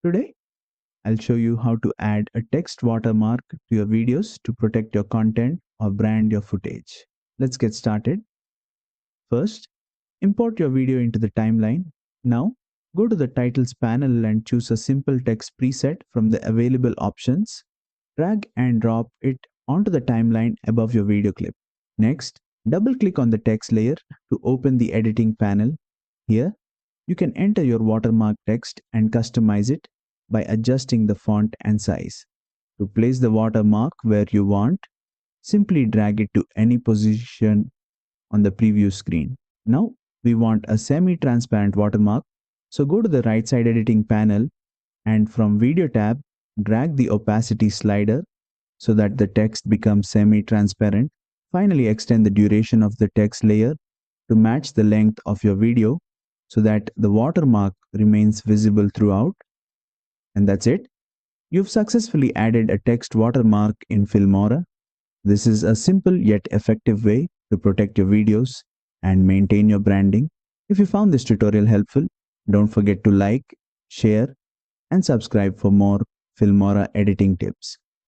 Today, I'll show you how to add a text watermark to your videos to protect your content or brand your footage. Let's get started. First, import your video into the timeline. Now, go to the titles panel and choose a simple text preset from the available options. Drag and drop it onto the timeline above your video clip. Next, double-click on the text layer to open the editing panel. Here, you can enter your watermark text and customize it by adjusting the font and size. To place the watermark where you want, simply drag it to any position on the preview screen. Now, we want a semi-transparent watermark, so go to the right side editing panel and from Video tab, drag the opacity slider so that the text becomes semi-transparent. Finally, extend the duration of the text layer to match the length of your video so that the watermark remains visible throughout. And that's it. You've successfully added a text watermark in Filmora. This is a simple yet effective way to protect your videos and maintain your branding. If you found this tutorial helpful, don't forget to like, share, and subscribe for more Filmora editing tips.